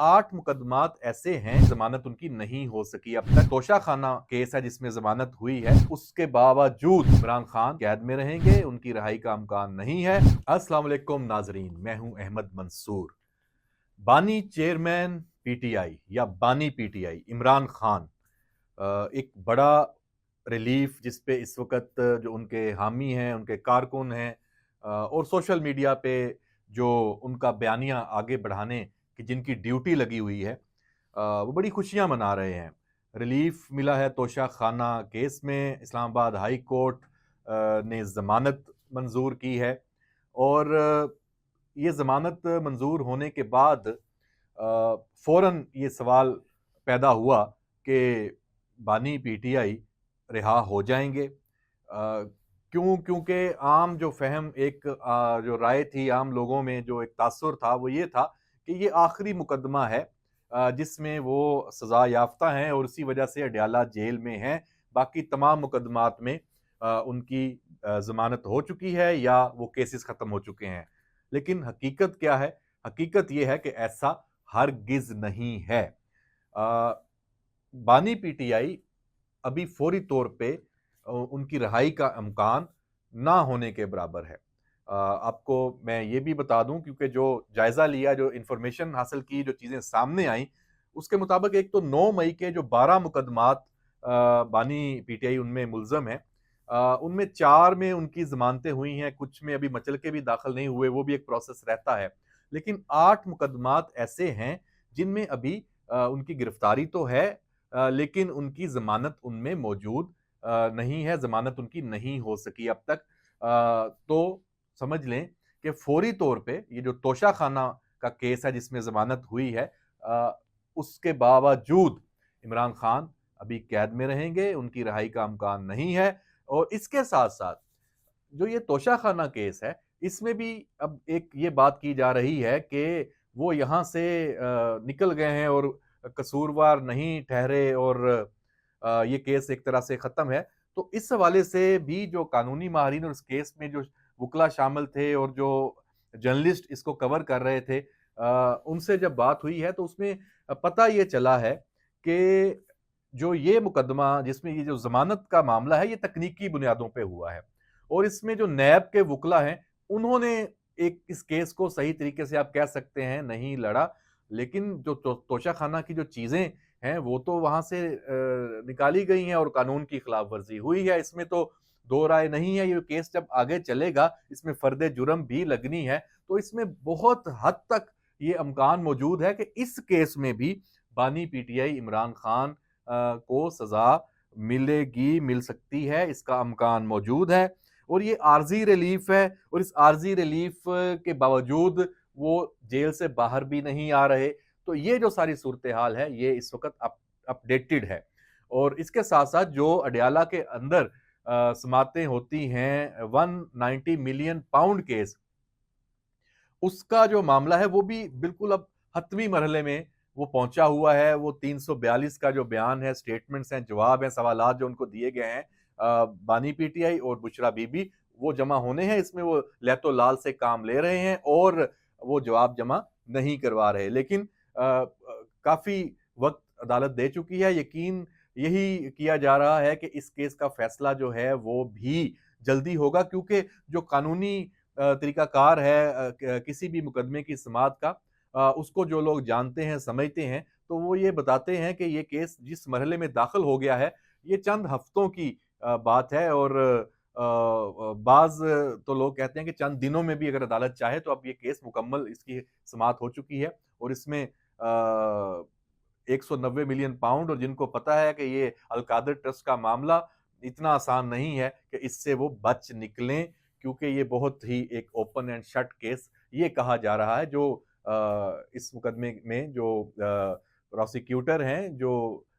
8 मुकदमात ऐसे हैं जमानत उनकी नहीं हो सकी अब तक। तोशाखाना केस है जिसमें जमानत हुई है, उसके बावजूद इमरान खान कैद में रहेंगे, उनकी रिहाई का इम्कान नहीं है। अस्सलाम वालेकुम नाजरीन, मैं हूं अहमद मंसूर। बानी चेयरमैन पीटीआई या बानी पीटीआई इमरान खान एक बड़ा रिलीफ जिस पे इस वक्त जो उनके हामी हैं, उनके कारकुन हैं और सोशल मीडिया पे जो उनका बयानिया आगे बढ़ाने की जिनकी ड्यूटी लगी हुई है, वो बड़ी खुशियां मना रहे हैं। रिलीफ मिला है तोशा खाना केस में, इस्लामाबाद हाई कोर्ट ने ज़मानत मंजूर की है और ये ज़मानत मंजूर होने के बाद फ़ौरन ये सवाल पैदा हुआ कि बानी पीटीआई रिहा हो जाएंगे। क्यों? क्योंकि आम जो फ़हम एक जो राय थी आम लोगों में, जो एक तासुर था, वो ये था कि ये आखिरी मुकदमा है जिसमें वो सज़ा याफ्ता हैं और उसी वजह से अडयाला जेल में हैं। बाकी तमाम मुकदमात में उनकी ज़मानत हो चुकी है या वो केसेस ख़त्म हो चुके हैं। लेकिन हकीकत क्या है? हकीकत ये है कि ऐसा हरगिज़ नहीं है। अ, बानी पीटीआई अभी फौरी तौर पे उनकी रिहाई का इम्कान ना होने के बराबर है। आपको मैं ये भी बता दूं, क्योंकि जो जायजा लिया, जो इंफॉर्मेशन हासिल की, जो चीजें सामने आई, उसके मुताबिक एक तो 9 मई के जो 12 मुकदमात बानी पीटीआई उनमें मुलजम है, उनमें 4 में उनकी जमानतें हुई हैं, कुछ में अभी मचल के भी दाखिल नहीं हुए, वो भी एक प्रोसेस रहता है। लेकिन 8 मुकदमात ऐसे हैं जिनमें अभी उनकी गिरफ्तारी तो है, लेकिन उनकी जमानत उनमें मौजूद नहीं है, जमानत उनकी नहीं हो सकी अब तक। तो समझ लें कि फौरी तौर पे ये जो तोशा खाना का केस है जिसमें जमानत हुई है, उसके बावजूद इमरान खान अभी कैद में रहेंगे, उनकी रिहाई का इम्कान नहीं है। और इसके साथ साथ जो ये तोशा खाना केस है, इसमें भी अब एक ये बात की जा रही है कि वो यहाँ से निकल गए हैं और कसूरवार नहीं ठहरे और ये केस एक तरह से खत्म है। तो इस हवाले से भी जो कानूनी माहिरीन और इस केस में जो वकला शामिल थे और जो जर्नलिस्ट इसको कवर कर रहे थे, उनसे जब बात हुई है तो उसमें पता ये चला है कि जो ये मुकदमा जिसमें ये जो जमानत का मामला है, ये तकनीकी बुनियादों पे हुआ है और इसमें जो नैब के वकला हैं, उन्होंने एक इस केस को सही तरीके से आप कह सकते हैं नहीं लड़ा। लेकिन जो तोशा खाना की जो चीजें हैं वो तो वहां से निकाली गई हैं और कानून की खिलाफ वर्जी हुई है, इसमें तो दो राय नहीं है। ये केस जब आगे चलेगा, इसमें फर्द जुर्म भी लगनी है, तो इसमें बहुत हद तक ये इम्कान मौजूद है कि इस केस में भी बानी पीटीआई इमरान खान को सजा मिलेगी, मिल सकती है, इसका इम्कान मौजूद है। और ये आर्जी रिलीफ है और इस आर्जी रिलीफ के बावजूद वो जेल से बाहर भी नहीं आ रहे। तो ये जो सारी सूरत हाल है, ये इस वक्त अपडेटेड है। और इसके साथ साथ जो अडयाला के अंदर समातें होती हैं, 190 मिलियन पाउंड केस, उसका जो मामला है वो भी बिल्कुल अब हतमी मरहले में वो पहुंचा हुआ है। वो 342 का जो बयान है, स्टेटमेंट्स हैं, जवाब हैं, सवालात जो उनको दिए गए हैं बानी पीटीआई और बुशरा बीबी, वो जमा होने हैं। इसमें वो लैतो लाल से काम ले रहे हैं और वो जवाब जमा नहीं करवा रहे। लेकिन काफी वक्त अदालत दे चुकी है। यकीन यही किया जा रहा है कि इस केस का फैसला जो है वो भी जल्दी होगा, क्योंकि जो कानूनी तरीकाकार है किसी भी मुकदमे की समाअत का, उसको जो लोग जानते हैं, समझते हैं, तो वो ये बताते हैं कि ये केस जिस मरहले में दाखिल हो गया है, ये चंद हफ्तों की बात है और बाज तो लोग कहते हैं कि चंद दिनों में भी अगर अदालत चाहे तो अब ये केस मुकम्मल इसकी समाअत हो चुकी है। और इसमें 190 मिलियन पाउंड, और जिनको पता है कि ये अलकादर ट्रस्ट का मामला इतना आसान नहीं है कि इससे वो बच निकलें, क्योंकि ये बहुत ही एक ओपन एंड शट केस ये कहा जा रहा है। जो इस मुकदमे में जो प्रोसिक्यूटर हैं, जो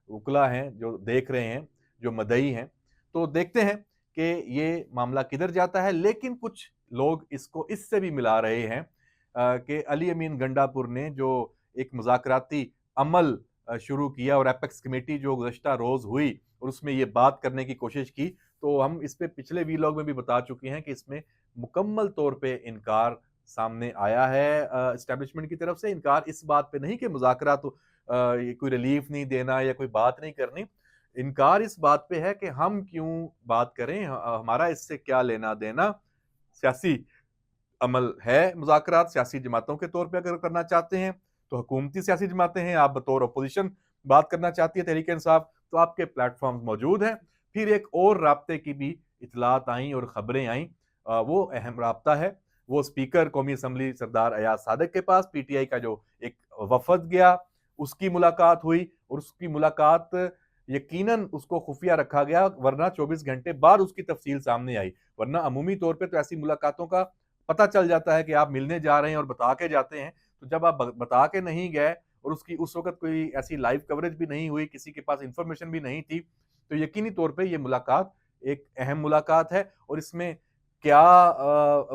वकला हैं, जो देख रहे हैं, जो मदई हैं, तो देखते हैं कि ये मामला किधर जाता है। लेकिन कुछ लोग इसको इससे भी मिला रहे हैं कि अली अमीन गंडापुर ने जो एक मुज़ाकराती अमल शुरू किया और एपेक्स कमेटी जो गुज़श्ता रोज़ हुई और उसमें ये बात करने की कोशिश की, तो हम इस पे पिछले वीलॉग में भी बता चुके हैं कि इसमें मुकम्मल तौर पे इनकार सामने आया है एस्टेब्लिशमेंट की तरफ से। इनकार इस बात पे नहीं कि मुज़ाकरा तो ये कोई रिलीफ नहीं देना या कोई बात नहीं करनी। इनकार इस बात पे है कि हम क्यों बात करें, हमारा इससे क्या लेना-देना। सियासी अमल है मुज़ाकरात, सियासी जमातों के तौर पे अगर करना चाहते हैं, तो हुकूमती सियासी जमातें हैं, आप बतौर अपोज़िशन बात करना चाहती है तहरीक-ए-इंसाफ, तो आपके प्लेटफ़ॉर्म्स मौजूद हैं। फिर एक और राब्ते की भी इत्तलात आईं और खबरें आईं, वो अहम राब्ता है, वो स्पीकर कौमी असम्बली सरदार अयाज सादिक के पास पीटीआई का जो एक वफ़द गया, उसकी मुलाकात हुई और उसकी मुलाकात यकीनन उसको खुफिया रखा गया, वरना 24 घंटे बाद उसकी तफ़सील सामने आई। वरना अमूमी तौर पे तो ऐसी मुलाकातों का पता चल जाता है कि आप मिलने जा रहे हैं और बता के जाते हैं। तो जब आप बता के नहीं गए और उसकी उस वक़्त कोई ऐसी लाइव कवरेज भी नहीं हुई, किसी के पास इन्फॉर्मेशन भी नहीं थी, तो यकीनी तौर पे ये मुलाकात एक अहम मुलाकात है और इसमें क्या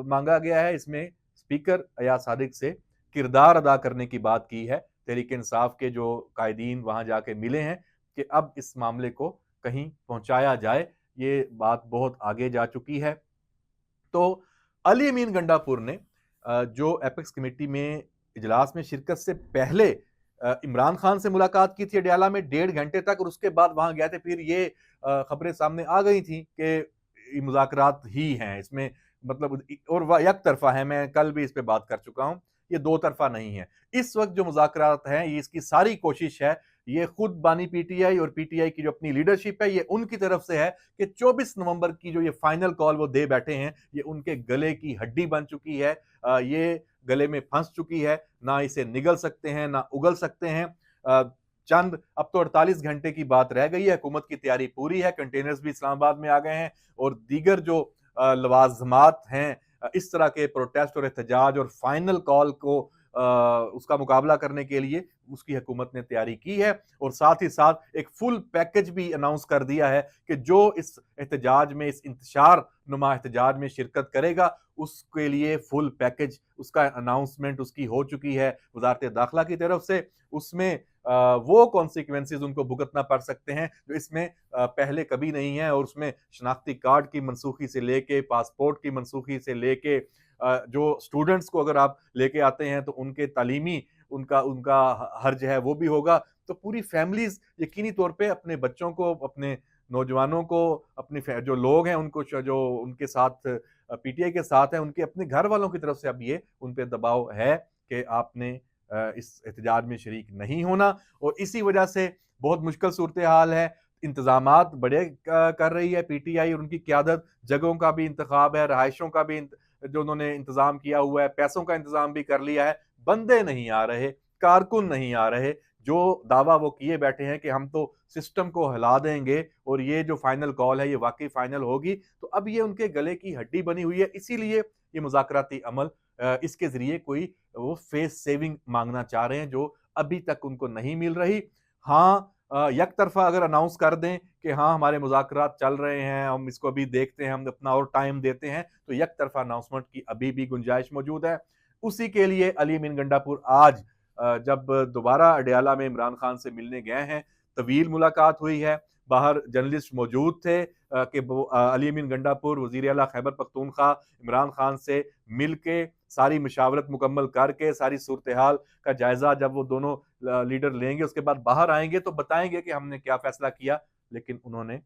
माँगा गया है, इसमें स्पीकर अयाज सादिक से किरदार अदा करने की बात की है। तहरीक-ए-इंसाफ के जो कायदीन वहाँ जाके मिले हैं कि अब इस मामले को कहीं पहुँचाया जाए, ये बात बहुत आगे जा चुकी है। तो अली अमीन गंडापुर ने जो एपेक्स कमेटी में इजलास में शिरकत से पहले इमरान खान से मुलाकात की थी अडयाला में 1.5 घंटे तक और उसके बाद वहां गए थे। फिर ये खबरें सामने आ गई थी कि ये मुज़ाकरात ही हैं इसमें, मतलब और यक तरफा है। मैं कल भी इस पे बात कर चुका हूं, ये दो तरफा नहीं है। इस वक्त जो मुज़ाकरात हैं, ये इसकी सारी कोशिश है, ये खुद बानी पीटीआई और पीटीआई की जो अपनी लीडरशिप है, ये उनकी तरफ से है कि 24 नवंबर की जो ये फाइनल कॉल वो दे बैठे हैं, ये उनके गले की हड्डी बन चुकी है। ये गले में फंस चुकी है, ना इसे निगल सकते हैं, ना उगल सकते हैं। चंद अब तो 48 घंटे की बात रह गई है, हुकूमत की तैयारी पूरी है, कंटेनर्स भी इस्लामाबाद में आ गए हैं और दीगर जो लवाजमात हैं इस तरह के प्रोटेस्ट और एहतजाज और फाइनल कॉल को उसका मुकाबला करने के लिए उसकी हुकूमत ने तैयारी की है और साथ ही साथ एक फुल पैकेज भी अनाउंस कर दिया है कि जो इस एहतजाज में, इस इंतशार नुमा एहतजाज में शिरकत करेगा, उसके लिए फुल पैकेज, उसका अनाउंसमेंट उसकी हो चुकी है वजारत दाखिला की तरफ से। उसमें वो कॉन्सिक्वेंसेज उनको भुगतना पड़ सकते हैं जो इसमें पहले कभी नहीं है और उसमें शनाख्ती कार्ड की मनसूखी से लेके, पासपोर्ट की मनसूखी से लेके, जो स्टूडेंट्स को अगर आप लेके आते हैं तो उनके तालीमी उनका उनका हर्ज है वो भी होगा। तो पूरी फैमिलीज यकीनी तौर पे अपने बच्चों को, अपने नौजवानों को, अपनी जो लोग हैं उनको, जो उनके साथ पीटीआई के साथ हैं, उनके अपने घर वालों की तरफ से अब ये उन पे दबाव है कि आपने इस एहतजाज में शरीक नहीं होना और इसी वजह से बहुत मुश्किल सूरत हाल है। इंतजामात बड़े कर रही है पीटीआई और उनकी क़यादत, जगहों का भी इंतखाब है, रहायशों का भी जो उन्होंने इंतजाम किया हुआ है, पैसों का इंतजाम भी कर लिया है। बंदे नहीं आ रहे, कारकुन नहीं आ रहे, जो दावा वो किए बैठे हैं कि हम तो सिस्टम को हिला देंगे और ये जो फाइनल कॉल है ये वाकई फाइनल होगी, तो अब ये उनके गले की हड्डी बनी हुई है। इसीलिए ये मुज़ाकराती अमल इसके जरिए कोई वो फेस सेविंग मांगना चाह रहे हैं जो अभी तक उनको नहीं मिल रही। हाँ, एक तरफा अगर अनाउंस कर दें कि हाँ हमारे मुज़ाकरात चल रहे हैं, हम इसको अभी देखते हैं, हम अपना और टाइम देते हैं, तो एक तरफा अनाउंसमेंट की अभी भी गुंजाइश मौजूद है। उसी के लिए अली अमीन गंडापुर आज जब दोबारा अडयाला में इमरान खान से मिलने गए हैं, तवील मुलाकात हुई है, बाहर जर्नलिस्ट मौजूद थे कि अली अमीन गंडापुर वज़ीर आला खैबर पख्तूनख्वा इमरान खान से मिल के सारी मशावरत मुकम्मल करके सारी सूरत हाल का जायजा जब वो दोनों लीडर लेंगे, उसके बाद बाहर आएंगे तो बताएंगे कि हमने क्या फैसला किया। लेकिन उन्होंने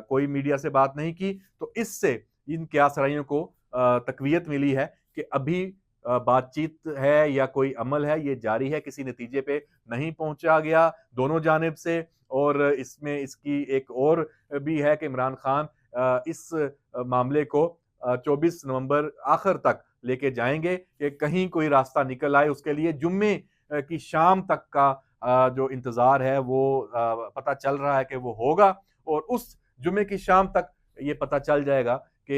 कोई मीडिया से बात नहीं की। तो इससे इन क्यासराइयों को तकवीयत मिली है कि अभी बातचीत है या कोई अमल है ये जारी है, किसी नतीजे पे नहीं पहुंचा गया दोनों जानिब से। और इसमें इसकी एक और भी है कि इमरान खान इस मामले को 24 नवंबर आखिर तक लेके जाएंगे कि कहीं कोई रास्ता निकल आए। उसके लिए जुम्मे की शाम तक का जो इंतजार है वो पता चल रहा है कि वो होगा और उस जुम्मे की शाम तक ये पता चल जाएगा कि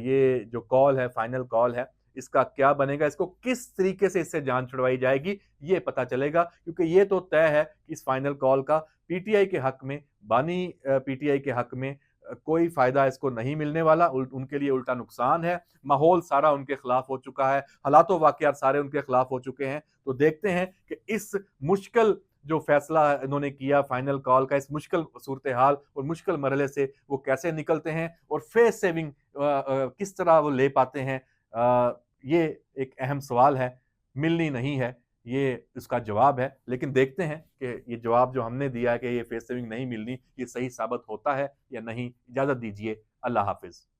ये जो कॉल है, फाइनल कॉल है, इसका क्या बनेगा, इसको किस तरीके से इससे जान छुड़वाई जाएगी, ये पता चलेगा। क्योंकि ये तो तय है कि इस फाइनल कॉल का पीटीआई के हक में, बानी पीटीआई के हक में कोई फायदा इसको नहीं मिलने वाला, उनके लिए उल्टा नुकसान है। माहौल सारा उनके खिलाफ हो चुका है, हालात वाकयात सारे उनके खिलाफ हो चुके हैं। तो देखते हैं कि इस मुश्किल जो फैसला इन्होंने किया फाइनल कॉल का, इस मुश्किल सूरत हाल और मुश्किल मरहले से वो कैसे निकलते हैं और फेस सेविंग किस तरह वो ले पाते हैं। ये एक अहम सवाल है, मिलनी नहीं है, ये इसका जवाब है। लेकिन देखते हैं कि ये जवाब जो हमने दिया कि ये फेस सेविंग नहीं मिलनी, ये सही साबित होता है या नहीं। इजाज़त दीजिए, अल्लाह हाफ़िज़।